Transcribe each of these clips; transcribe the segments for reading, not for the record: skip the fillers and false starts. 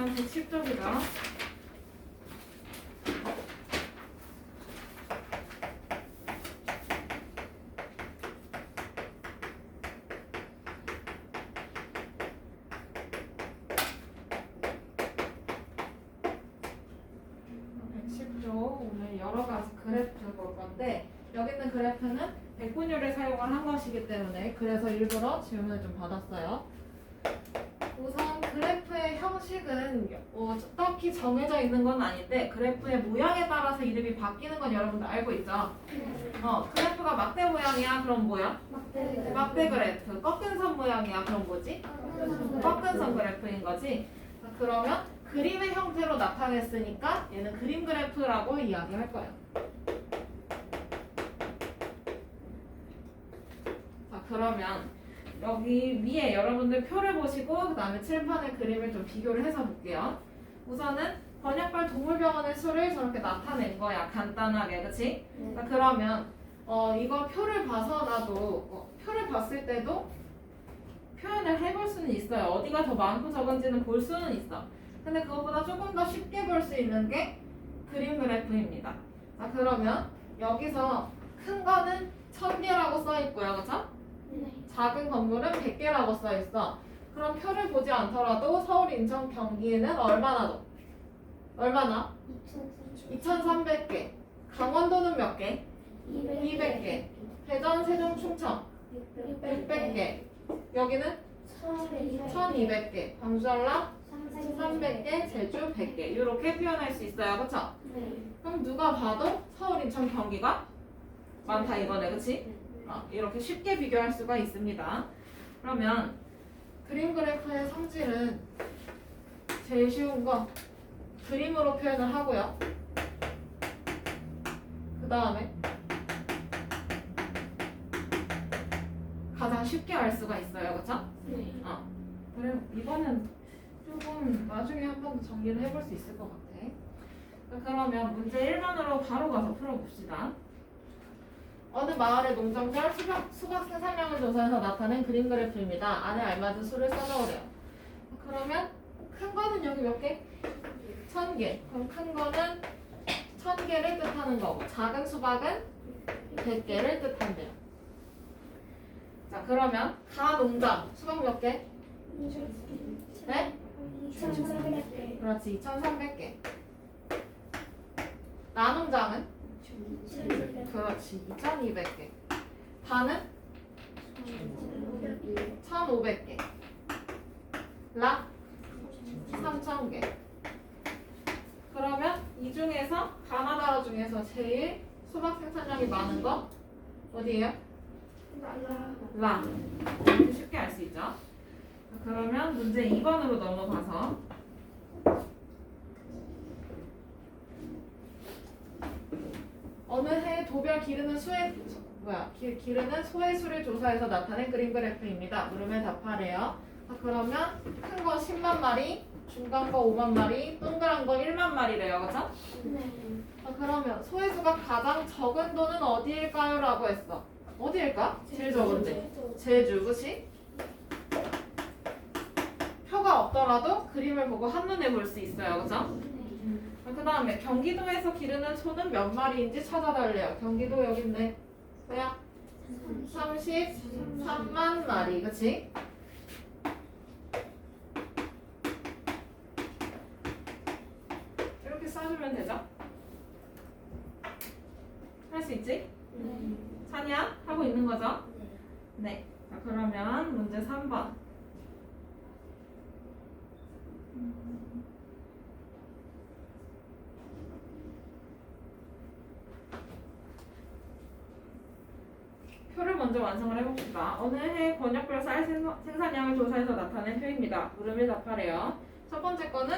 그러면 110쪽이죠. 오늘 여러 가지 그래프 볼 건데 여기 있는 그래프는 백분율을 사용을 한 것이기 때문에 그래서 일부러 질문을 좀 받았어요. 우선 그래프의 형식은 딱히 정해져 있는 건 아닌데 그래프의 모양에 따라서 이름이 바뀌는 건 여러분들 알고 있죠? 그래프가 막대 모양이야 그럼 뭐야? 막대 그래프. 꺾은 선 모양이야 그럼 뭐지? 꺾은 선 그래프인 거지. 그러면 그림의 형태로 나타냈으니까 얘는 그림 그래프라고 이야기할 거예요. 자, 그러면 여기 위에 여러분들 표를 보시고 그 다음에 칠판의 그림을 좀 비교를 해서 볼게요. 우선은 번역별 동물병원의 수를 저렇게 나타낸 거야. 간단하게. 그치? 자, 그러면 이거 표를 봐서라도 표를 봤을 때도 표현을 해볼 수는 있어요. 어디가 더 많고 적은지는 볼 수는 있어. 근데 그것보다 조금 더 쉽게 볼 수 있는 게 그림 그래프입니다. 자, 그러면 여기서 큰 거는 1000개라고 써 있고요. 그쵸? 작은 건물은 100개라고 써 있어. 그럼 표를 보지 않더라도 서울, 인천, 경기는 얼마나 더? 얼마나? 2300개. 강원도는 몇 개? 200개. 대전, 세종, 충청 600개. 여기는 1200개. 광주, 전라 300개, 제주 100개. 이렇게 표현할 수 있어요. 그쵸? 그럼 누가 봐도 서울, 인천, 경기가 많다 이거네. 그치? 이렇게 쉽게 비교할 수가 있습니다. 그러면 그림 그래프의 성질은 제일 쉬운 거 그림으로 표현을 하고요. 그 다음에 가장 쉽게 알 수가 있어요. 그쵸? 그래 이거는 조금 나중에 한 번 더 정리를 해볼 수 있을 것 같아. 그러면 문제 1번으로 바로 가서 풀어봅시다. 어느 마을의 농장별 수박 생산량을 조사해서 나타낸 그림 그래프입니다. 안에 알맞은 수를 써넣으래요. 그러면 큰 거는 여기 몇 개? 1000개. 그럼 큰 거는 1000개를 뜻하는 거고 작은 수박은 100개를 뜻한대요. 자, 그러면 가 농장 수박 몇 개? 네? 2300개. 그렇지, 2300개. 나 농장은? 그렇지, 2200개. 다는? 1500개. 라? 3000개. 그러면 이 중에서 가나다라 중에서 제일 수박 생산량이 많은 거 어디예요? 라. 이렇게 쉽게 알 수 있죠? 그러면 문제 2번으로 넘어가서 어느 해 도별 기르는 기르는 소의 수를 조사해서 나타낸 그림 그래프입니다. 물음에 답하래요. 그러면 큰 거 10만 마리, 중간 거 5만 마리, 동그란 거 1만 마리래요. 그쵸? 그러면 소의 수가 가장 적은 도는 어디일까요? 라고 했어. 어디일까? 제일 적은데. 제주, 그치? 표가 없더라도 그림을 보고 한눈에 볼 수 있어요. 그죠? 그 다음에 경기도에서 기르는 소는 몇 마리인지 찾아달래요. 경기도 여기 있네. 뭐야? 33만 마리. 그치? 이렇게 써주면 되죠? 할 수 있지? 사냐? 하고 있는 거죠? 네. 자, 그러면 문제 3번. 표를 먼저 완성을 해봅시다. 어느 해 권역별 쌀 생산량을 조사해서 나타낸 표입니다. 물음을 답하래요. 첫 번째 거는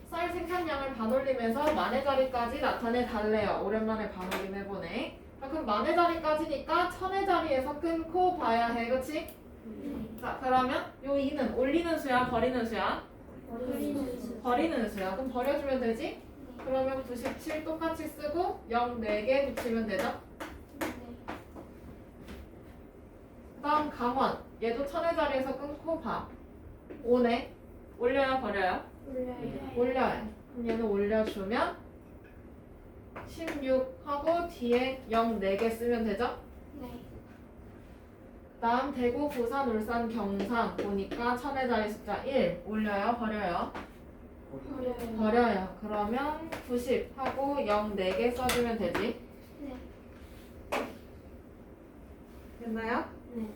쌀 생산량을 반올림해서 만의 자리까지 나타내 달래요. 오랜만에 반올림 해보네. 그럼 만의 자리까지니까 천의 자리에서 끊고 봐야 해. 그치? 자, 그러면 요 2는 올리는 수야 버리는 수야? 버리는 수야. 그럼 버려주면 되지? 그러면 97 똑같이 쓰고 0 4개 붙이면 되죠? 그 다음 강원 얘도 천의 자리에서 끊고 봐. 5네. 올려요, 버려요? 올려요. 올려요. 그럼 얘는 올려주면 16하고 뒤에 0 4개 쓰면 되죠? 네. 다음 대구, 부산, 울산, 경상 보니까 천의 자리 숫자 1 올려요, 버려요? 버려요. 버려요. 그러면 90하고 0 4개 써주면 되지. 네. 됐나요? 네.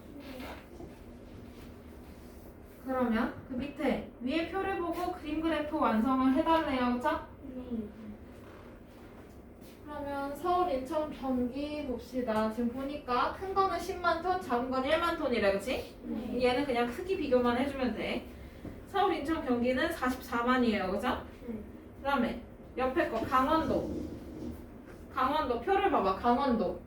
그러면 그 밑에 위에 표를 보고 그림 그래프 완성을 해달래요. 그쵸? 네. 그러면 서울, 인천, 경기 봅시다. 지금 보니까 큰 거는 10만 톤, 작은 건 1만 톤이래. 그치? 네. 얘는 그냥 크기 비교만 해주면 돼. 서울, 인천, 경기는 44만이에요. 그죠? 네. 그 다음에 옆에 거 강원도. 강원도 표를 봐봐. 강원도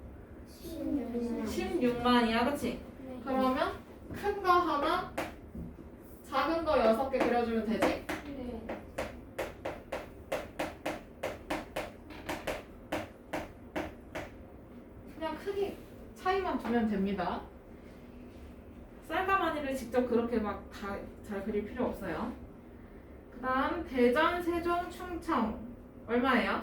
16만이야. 그치? 네. 그러면 큰 거 하나, 작은 거 6개 그려주면 되지? 네. 그냥 크기 차이만 두면 됩니다. 쌀가마니를 직접 그렇게 막 다 잘 그릴 필요 없어요. 그 다음 대전, 세종, 충청 얼마예요?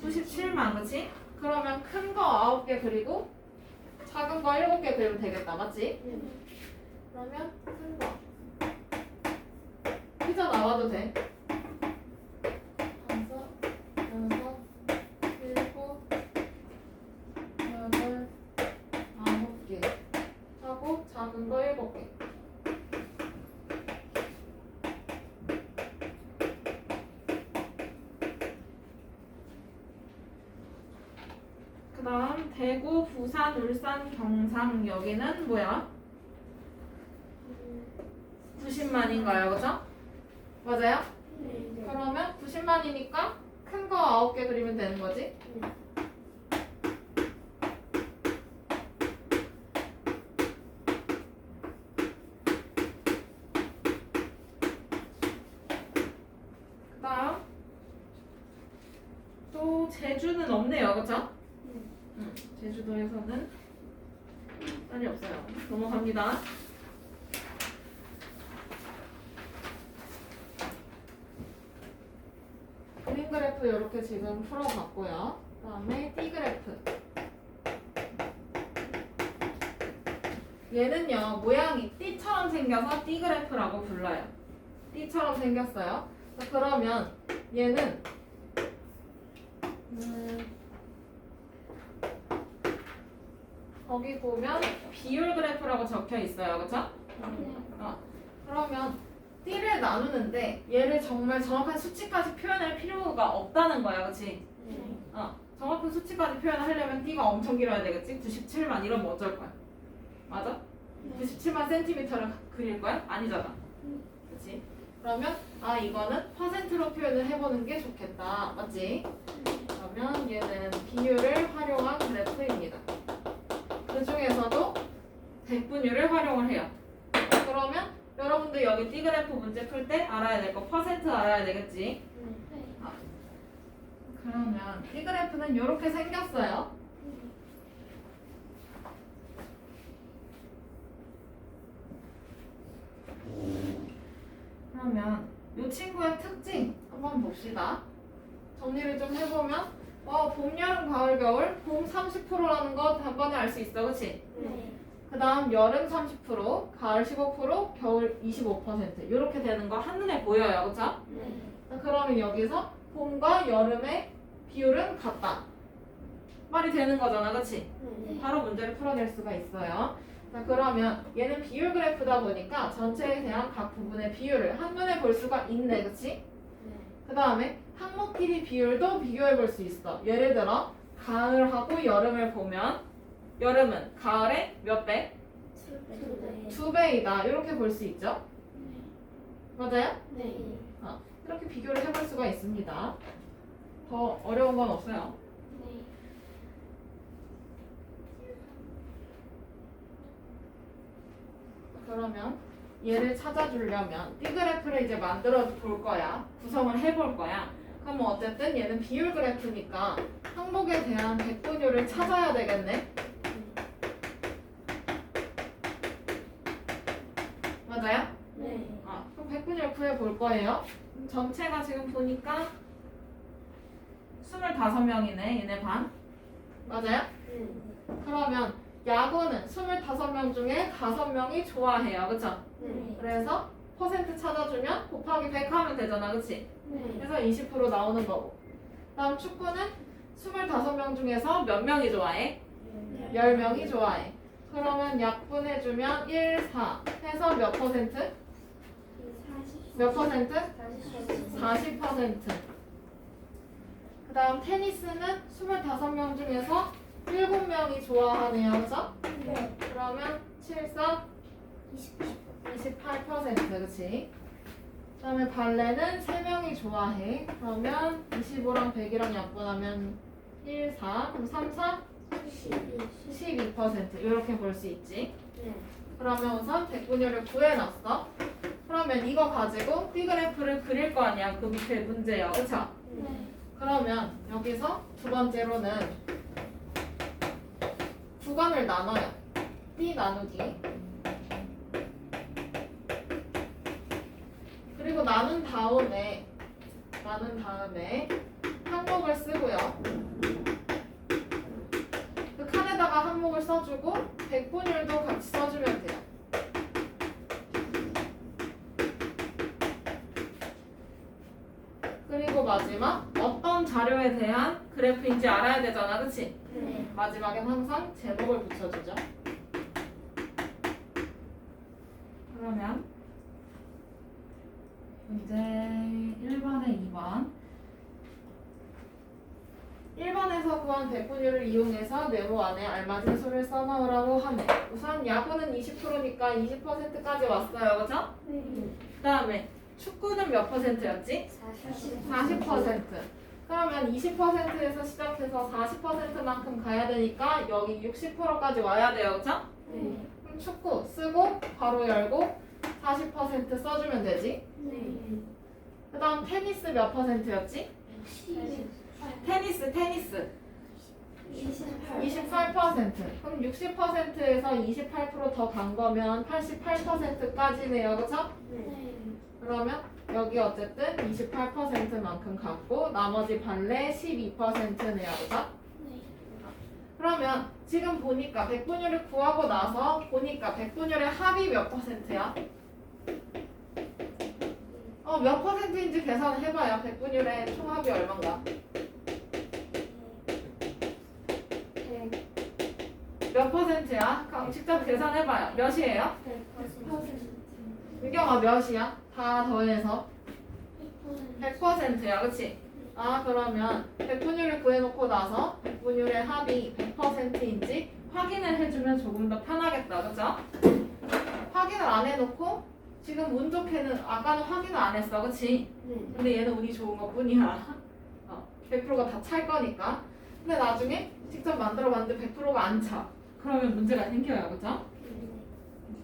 97만 그치? 그러면 큰 거 9개 그리고 작은 거 7개 그리면 되겠다 맞지? 네. 그러면 큰 거 피자 나와도 돼. 5, 6, 7, 8, 9개 하고 작은 거 7개. 그 다음 대구, 부산, 울산, 경상 여기는 뭐야? 90만인가요? 그죠? 맞아요? 네. 그러면 90만이니까 큰 거 9개 그리면 되는 거지? 그 다음 또 제주는 없네요. 그죠? 제주도에서는 쌀이 없어요. 넘어갑니다. 그림 그래프 이렇게 지금 풀어봤고요. 그 다음에 띠 그래프. 얘는요 모양이 띠처럼 생겨서 띠 그래프라고 불러요. 띠처럼 생겼어요. 자, 그러면 얘는 거기 보면 비율 그래프라고 적혀 있어요. 그쵸? 그러면 띠를 나누는데 얘를 정말 정확한 수치까지 표현할 필요가 없다는 거야. 그치? 정확한 수치까지 표현하려면 띠가 엄청 길어야 되겠지? 97만 이러면 어쩔 거야? 맞아? 97만 센티미터를 그릴 거야? 아니잖아. 그치? 그러면 이거는 퍼센트로 표현을 해보는 게 좋겠다. 맞지? 그러면 얘는 비율을 활용한 그래프입니다. 그 중에서도 백분율을 활용을 해요. 그러면 여러분들 여기 띠 그래프 문제 풀 때 알아야 될 거 퍼센트 알아야 되겠지? 그러면 띠 그래프는 이렇게 생겼어요. 그러면 이 친구의 특징 한번 봅시다. 정리를 좀 해보면 봄, 여름, 가을, 겨울 봄 30%라는 거 단번에 알 수 있어. 그치? 그 다음 여름 30%, 가을 15%, 겨울 25% 이렇게 되는 거 한눈에 보여요. 그쵸? 자, 그러면 여기서 봄과 여름의 비율은 같다. 말이 되는 거잖아. 그치? 바로 문제를 풀어낼 수가 있어요. 자, 그러면 얘는 비율 그래프다 보니까 전체에 대한 각 부분의 비율을 한눈에 볼 수가 있네. 그치? 그 다음에 항목끼리 비율도 비교해 볼 수 있어. 예를 들어 가을하고 여름을 보면 여름은 가을의 몇 배? 2배이다. 이렇게 볼 수 있죠? 맞아요? 이렇게 비교를 해볼 수가 있습니다. 더 어려운 건 없어요. 그러면 얘를 찾아주려면 띠 그래프를 이제 만들어 볼 거야. 구성을 해볼 거야. 그러면 어쨌든 얘는 비율 그래프니까 항목에 대한 백분율을 찾아야 되겠네. 맞아요? 백분율 구해볼 거예요. 전체가 지금 보니까 25명이네. 얘네 반. 맞아요? 그러면 야구는 25명 중에 5명이 좋아해요. 그쵸? 그래서 퍼센트 찾아주면 곱하기 100 하면 되잖아. 그치? 그래서 20% 나오는 거고. 다음 축구는 25명 중에서 몇 명이 좋아해? 10명이 좋아해. 그러면 약분해주면 1, 4 해서 몇 퍼센트? 몇 퍼센트? 40%. 그 다음 테니스는 25명 중에서 7명이 좋아하네요. 그죠? 그러면 7, 4, 28%. 그치? 그 다음에 발레는 3명이 좋아해. 그러면 25랑 100이랑 약분하면 1, 4, 그럼 3, 4, 12%. 이렇게 볼 수 있지. 그러면 우선 백분율을 구해놨어. 그러면 이거 가지고 B그래프를 그릴 거 아니야. 그 밑에 문제야. 그쵸? 그러면 여기서 두 번째로는 구간을 나눠요. B 나누기. 그리고 나눈 다음에 항목을 쓰고요. 그 칸에다가 항목을 써주고 백분율도 같이 써주면 돼요. 그리고 마지막 어떤 자료에 대한 그래프인지 알아야 되잖아. 그치? 마지막엔 항상 제목을 붙여주죠. 그러면 이제 1번에 2번 1번에서 구한 백분율을 이용해서 네모 안에 알맞은 수를 써넣으라고 하네. 우선 야구는 20%니까 20%까지 왔어요. 그죠? 그 다음에 축구는 몇 퍼센트였지? 40%. 그러면 20%에서 시작해서 40%만큼 가야 되니까 여기 60%까지 와야 돼요. 그죠? 그럼 축구 쓰고 괄호 열고 40% 써주면 되지. 그 다음 테니스 몇 퍼센트였지? 테니스 28%. 그럼 60%에서 28% 더 간 거면 88%까지네요. 그쵸? 그러면 여기 어쨌든 28%만큼 갔고 나머지 발레 12%네요. 그쵸? 그러면 지금 보니까 백분율을 구하고 나서 보니까 백분율의 합이 몇 퍼센트야? 몇 퍼센트인지 계산을 해봐요. 백분율의 총합이 얼마인가? 몇 퍼센트야? 그럼 직접 계산해봐요. 몇이에요? 유경아 몇이야? 다 더해서 100%야. 그치? 그러면 백분율을 구해놓고 나서 백분율의 합이 100%인지 확인을 해주면 조금 더 편하겠다. 그죠? 확인을 안 해놓고 지금 운 좋게는 아까는 확인을 안 했어. 그치? 근데 얘는 운이 좋은 것 뿐이야. 100%가 다 찰 거니까. 근데 나중에 직접 만들어봤는데 100%가 안 차. 그러면 문제가 생겨요. 그죠?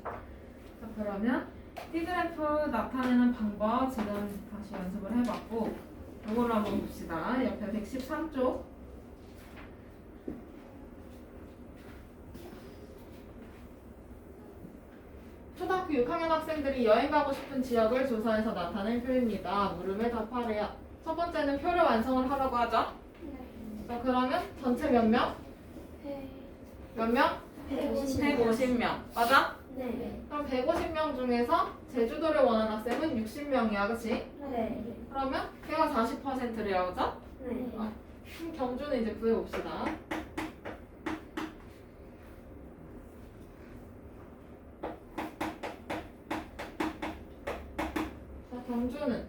자, 그러면 T그래프 나타내는 방법 지금 다시 연습을 해봤고 이걸로 한번 봅시다. 옆에 113쪽. 초등학교 6학년 학생들이 여행 가고 싶은 지역을 조사해서 나타낸 표입니다. 물음에 답하래요. 첫 번째는 표를 완성을 하라고 하죠. 자, 그러면 전체 몇 명? 몇 명? 150명. 맞아? 그럼 150명 중에서 제주도를 원하는 학생은 60명이야. 그치? 그러면 걔가 40%래요. 그죠? 그럼 경주는 이제 구해봅시다. 자, 경주는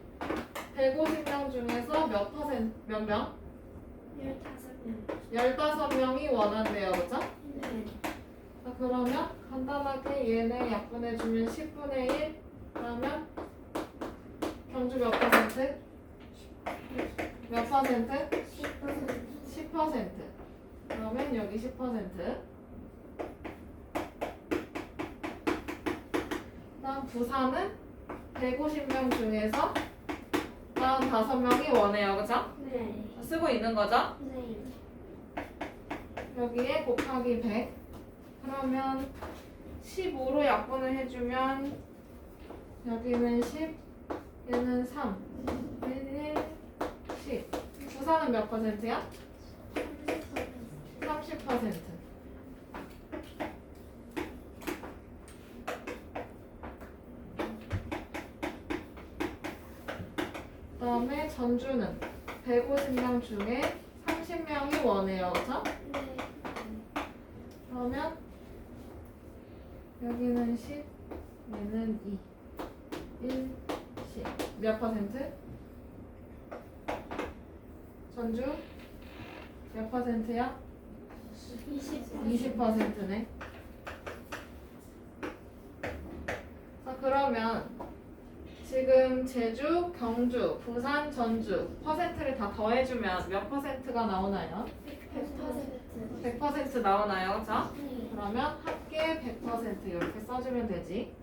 150명 중에서 몇 명? 15명이 원한대요. 그죠? 자, 그러면 간단하게 얘네 약분해주면 10분의 1 그러면 경주 몇 퍼센트? 몇 퍼센트? 10%. 그러면 여기 10%. 다음 부산은 150명 중에서 45명이 원해요. 그죠? 쓰고 있는 거죠? 여기에 곱하기 100 그러면 15로 약분을 해주면 여기는 10 얘는 3, 얘는 10. 부산은 몇 퍼센트야? 30%. 그 다음에 전주는 150명 중에 30명이 원해요. 그쵸? 네. 그러면 여기는 10, 얘는 2, 1, 10. 몇 퍼센트? 전주 몇 퍼센트야? 20%네. 자, 그러면 지금 제주, 경주, 부산, 전주 퍼센트를 다 더해주면 몇 퍼센트가 나오나요? 100%. 100% 나오나요? 자, 네. 그러면 합계 100% 이렇게 써주면 되지.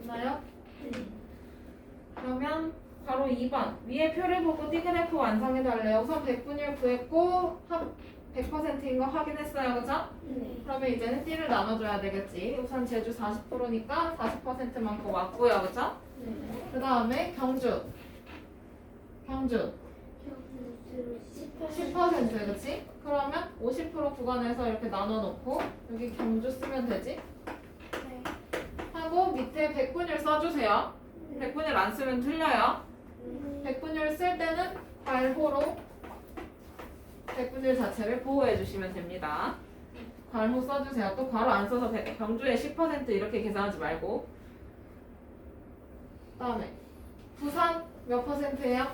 됐나요? 네. 그러면 바로 2번 위에 표를 보고 D그래프 완성해달래요. 우선 백분율 구했고 100%인 거 확인했어요. 그죠? 네. 그러면 이제는 D를 나눠줘야 되겠지. 우선 제주 40%니까 40%만큼 왔고요. 그죠? 네. 그 다음에 경주 경주 10% 그치? 그러면 50% 구간에서 이렇게 나눠놓고 여기 경주 쓰면 되지? 네. 하고 밑에 백분율 써주세요. 백분율 안 쓰면 틀려요. 백분율 쓸 때는 괄호로 백분율 자체를 보호해 주시면 됩니다. 괄호 써주세요. 또 괄호 안 써서 경주의 10% 이렇게 계산하지 말고. 다음에 부산 몇 퍼센트예요?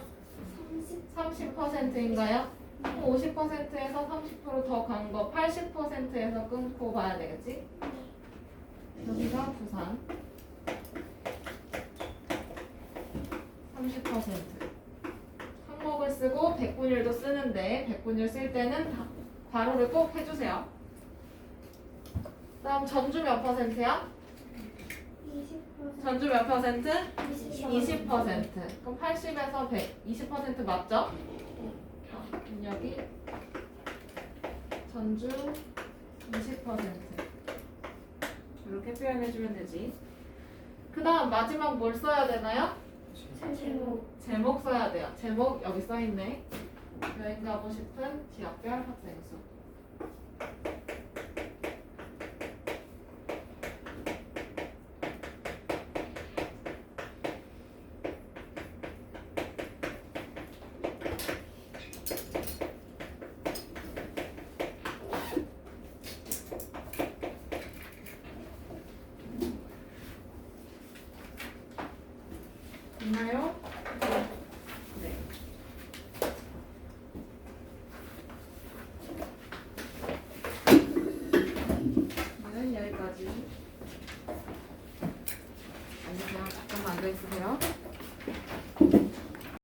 30%인가요? 50%에서 30%더 간 거 80%에서 끊고 봐야 되겠지? 여기가 부산 30%. 항목을 쓰고 백분율도 쓰는데 백분율 쓸 때는 괄호를 꼭 해주세요. 다음 전주 몇 퍼센트야? 20%. 전주 몇 퍼센트? 20%. 20%. 그럼 80에서 100, 20% 맞죠? 여기 전주 20%. 이렇게 표현해주면 되지. 그 다음 마지막 뭘 써야 되나요? 제목. 제목 써야 돼요. 제목 여기 써있네. 여행 가고 싶은 지역별 학생 수. 있나요?